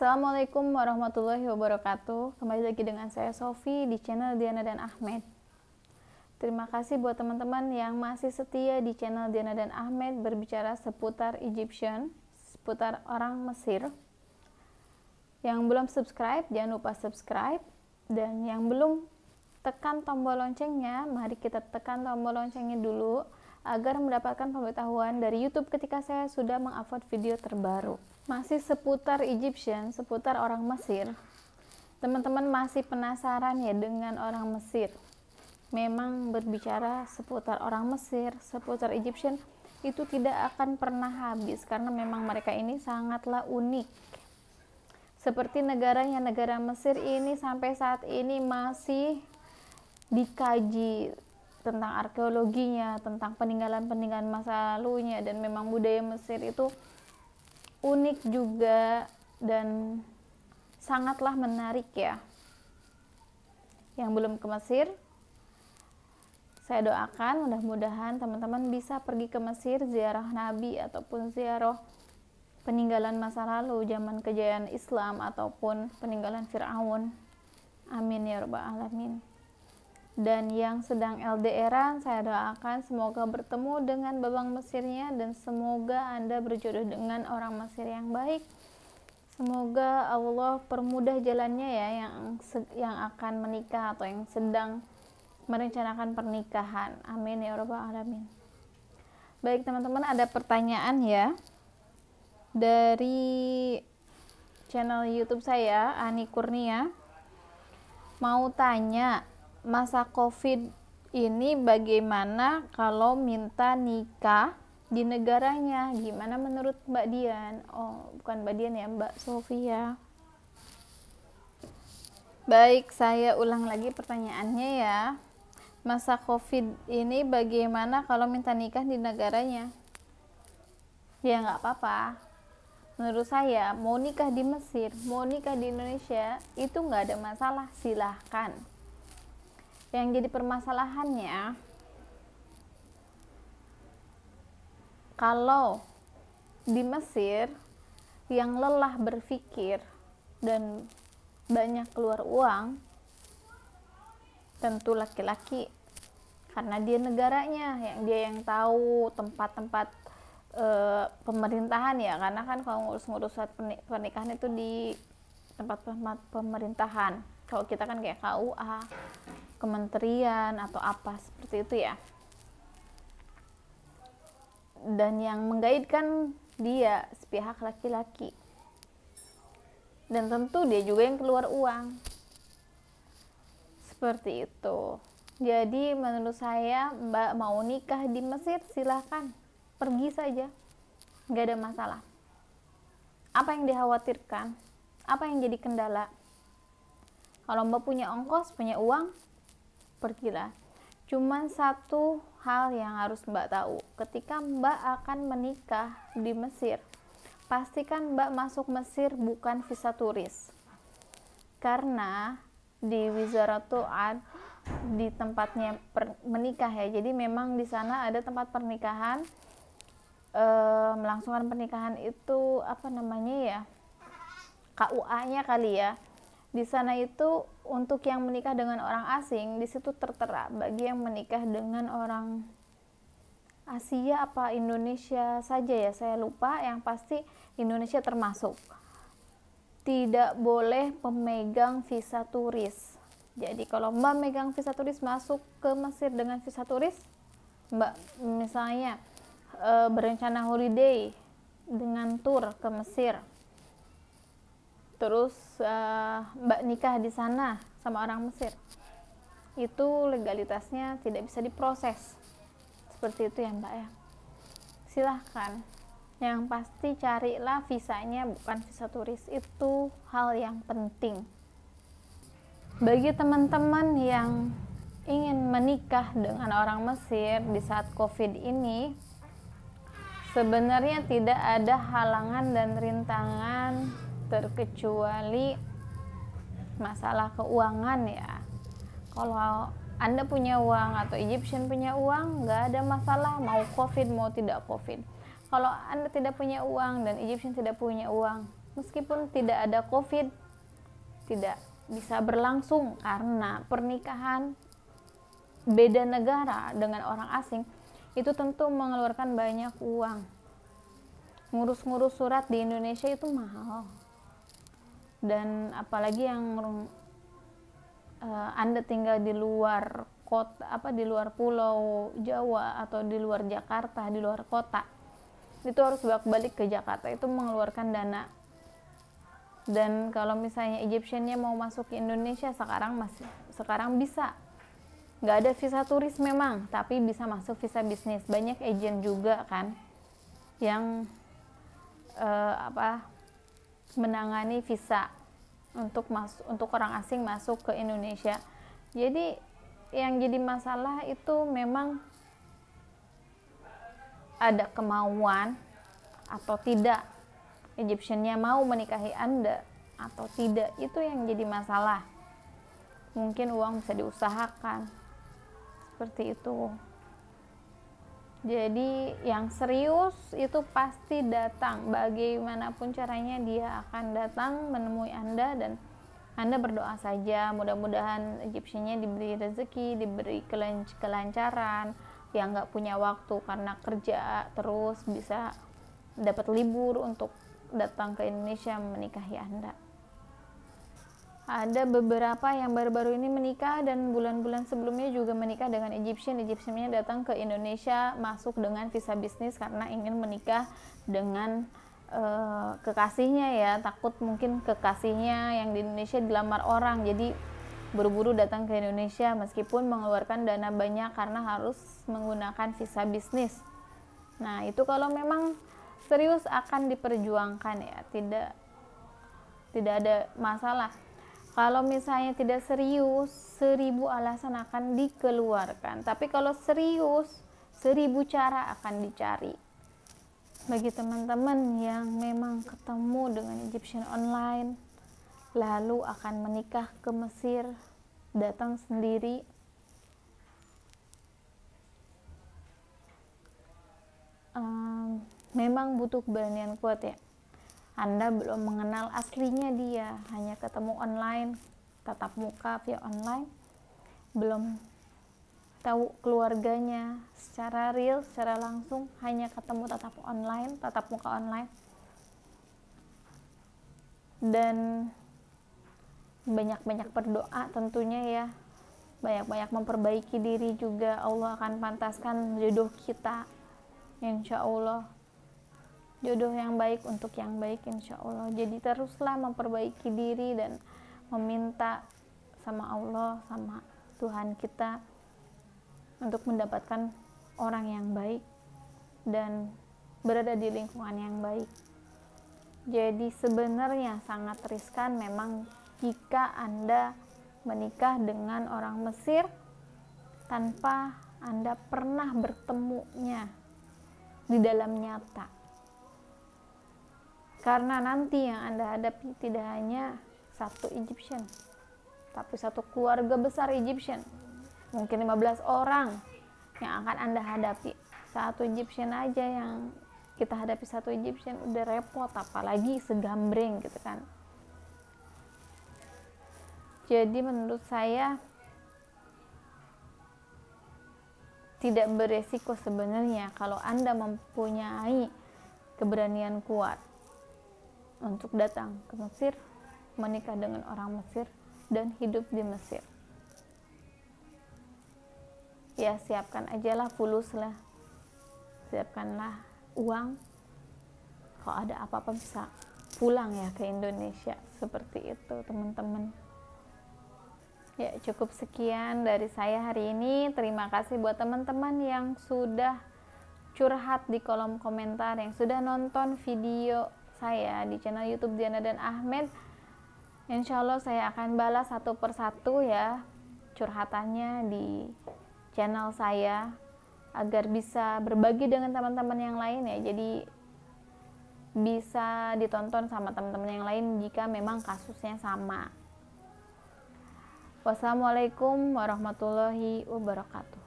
Assalamualaikum warahmatullahi wabarakatuh. Kembali lagi dengan saya Sofi di channel Diana dan Ahmed. Terima kasih buat teman-teman yang masih setia di channel Diana dan Ahmed berbicara seputar Egyptian, seputar orang Mesir. Yang belum subscribe, jangan lupa subscribe. Dan yang belum tekan tombol loncengnya, mari kita tekan tombol loncengnya dulu agar mendapatkan pemberitahuan dari YouTube ketika saya sudah mengupload video terbaru. Masih seputar Egyptian, seputar orang Mesir. Teman-teman masih penasaran ya dengan orang Mesir? Memang berbicara seputar orang Mesir, seputar Egyptian itu tidak akan pernah habis karena memang mereka ini sangatlah unik. Seperti negara Mesir ini sampai saat ini masih dikaji tentang arkeologinya, tentang peninggalan-peninggalan masa lalunya, dan memang budaya Mesir itu unik juga dan sangatlah menarik ya. Yang belum ke Mesir, saya doakan mudah-mudahan teman-teman bisa pergi ke Mesir, ziarah Nabi ataupun ziarah peninggalan masa lalu, zaman kejayaan Islam ataupun peninggalan Fir'aun. Amin ya rabbal alamin. Dan yang sedang LDR-an, saya doakan semoga bertemu dengan babang Mesirnya dan semoga Anda berjodoh dengan orang Mesir yang baik. Semoga Allah permudah jalannya ya yang akan menikah atau yang sedang merencanakan pernikahan. Amin ya rabbal alamin. Baik teman-teman, ada pertanyaan ya dari channel YouTube saya, Ani Kurnia. Mau tanya, masa COVID ini bagaimana kalau minta nikah di negaranya? Gimana menurut Mbak Dian? Oh, bukan Mbak Dian ya, Mbak Sofia. Baik, saya ulang lagi pertanyaannya ya. Masa COVID ini bagaimana kalau minta nikah di negaranya? Ya nggak apa-apa. Menurut saya, mau nikah di Mesir, mau nikah di Indonesia, itu nggak ada masalah, silahkan. Yang jadi permasalahannya, kalau di Mesir yang lelah berpikir dan banyak keluar uang, tentu laki-laki, karena dia negaranya, dia yang tahu tempat-tempat pemerintahan ya, karena kan kalau ngurus-ngurus pernikahan itu di tempat-tempat pemerintahan. Kalau kita kan kayak KUA, kementerian atau apa seperti itu ya. Dan yang menggaidkan dia sepihak laki-laki. Dan tentu dia juga yang keluar uang. Seperti itu. Jadi menurut saya, Mbak mau nikah di Mesir, silahkan. Pergi saja. Nggak ada masalah. Apa yang dikhawatirkan? Apa yang jadi kendala? Kalau Mbak punya ongkos, punya uang, pergilah. Cuman satu hal yang harus Mbak tahu, ketika Mbak akan menikah di Mesir, pastikan Mbak masuk Mesir bukan visa turis. Karena di Wizaratul Ad, di tempatnya menikah ya, jadi memang di sana ada tempat pernikahan, melangsungkan pernikahan itu apa namanya ya, KUA-nya kali ya. Di sana itu untuk yang menikah dengan orang asing, di situ tertera. Bagi yang menikah dengan orang Asia apa Indonesia saja ya, saya lupa, yang pasti Indonesia termasuk. Tidak boleh pemegang visa turis. Jadi kalau Mbak megang visa turis masuk ke Mesir dengan visa turis, Mbak misalnya berencana holiday dengan tour ke Mesir, terus Mbak nikah di sana sama orang Mesir, itu legalitasnya tidak bisa diproses. Seperti itu ya Mbak ya. Silahkan. Yang pasti carilah visanya bukan visa turis. Itu hal yang penting. Bagi teman-teman yang ingin menikah dengan orang Mesir di saat COVID ini, sebenarnya tidak ada halangan dan rintangan terkecuali masalah keuangan ya. Kalau Anda punya uang atau Egyptian punya uang, nggak ada masalah mau COVID mau tidak COVID. Kalau Anda tidak punya uang dan Egyptian tidak punya uang, meskipun tidak ada COVID, tidak bisa berlangsung karena pernikahan beda negara dengan orang asing, itu tentu mengeluarkan banyak uang. Ngurus-ngurus surat di Indonesia itu mahal, dan apalagi yang Anda tinggal di luar kota, di luar pulau Jawa atau di luar Jakarta, di luar kota, itu harus bolak-balik ke Jakarta, itu mengeluarkan dana. Dan kalau misalnya Egyptiannya mau masuk ke Indonesia sekarang bisa, nggak ada visa turis memang, tapi bisa masuk visa bisnis. Banyak agent juga kan yang menangani visa untuk orang asing masuk ke Indonesia. Jadi yang jadi masalah itu memang ada kemauan atau tidak, Egyptiannya mau menikahi Anda atau tidak, itu yang jadi masalah. Mungkin uang bisa diusahakan seperti itu. Jadi yang serius itu pasti datang, bagaimanapun caranya dia akan datang menemui Anda, dan Anda berdoa saja mudah-mudahan Egyptiannya diberi rezeki, diberi kelancaran, yang nggak punya waktu karena kerja terus bisa dapat libur untuk datang ke Indonesia menikahi Anda. Ada beberapa yang baru-baru ini menikah dan bulan-bulan sebelumnya juga menikah dengan Egyptiannya datang ke Indonesia masuk dengan visa bisnis karena ingin menikah dengan kekasihnya ya, takut mungkin kekasihnya yang di Indonesia dilamar orang, jadi buru-buru datang ke Indonesia meskipun mengeluarkan dana banyak karena harus menggunakan visa bisnis. Nah itu kalau memang serius akan diperjuangkan ya, tidak ada masalah. Kalau misalnya tidak serius, 1000 alasan akan dikeluarkan. Tapi kalau serius, 1000 cara akan dicari. Bagi teman-teman yang memang ketemu dengan Egyptian online, lalu akan menikah ke Mesir, datang sendiri, memang butuh keberanian kuat ya. Anda belum mengenal aslinya dia, hanya ketemu online, tatap muka via online, belum tahu keluarganya secara real, secara langsung, hanya ketemu tatap muka online. Dan banyak-banyak berdoa tentunya ya, banyak-banyak memperbaiki diri juga, Allah akan pantaskan jodoh kita, insya Allah. Jodoh yang baik untuk yang baik insya Allah. Jadi teruslah memperbaiki diri dan meminta sama Allah, sama Tuhan kita untuk mendapatkan orang yang baik dan berada di lingkungan yang baik. Jadi sebenarnya sangat riskan memang jika Anda menikah dengan orang Mesir tanpa Anda pernah bertemunya di dalam nyata. Karena nanti yang Anda hadapi tidak hanya satu Egyptian, tapi satu keluarga besar Egyptian. Mungkin 15 orang yang akan Anda hadapi. Satu Egyptian aja yang kita hadapi, satu Egyptian udah repot, apalagi segambreng gitu kan. Jadi menurut saya tidak beresiko sebenarnya kalau Anda mempunyai keberanian kuat untuk datang ke Mesir, menikah dengan orang Mesir, dan hidup di Mesir. Ya siapkan ajalah fulus lah, siapkanlah uang, kalau ada apa-apa bisa pulang ya ke Indonesia, seperti itu teman-teman. Ya cukup sekian dari saya hari ini. Terima kasih buat teman-teman yang sudah curhat di kolom komentar, yang sudah nonton video saya di channel YouTube Diana dan Ahmed. Insya Allah saya akan balas satu persatu ya curhatannya di channel saya, agar bisa berbagi dengan teman-teman yang lain ya. Jadi bisa ditonton sama teman-teman yang lain jika memang kasusnya sama. Wassalamualaikum warahmatullahi wabarakatuh.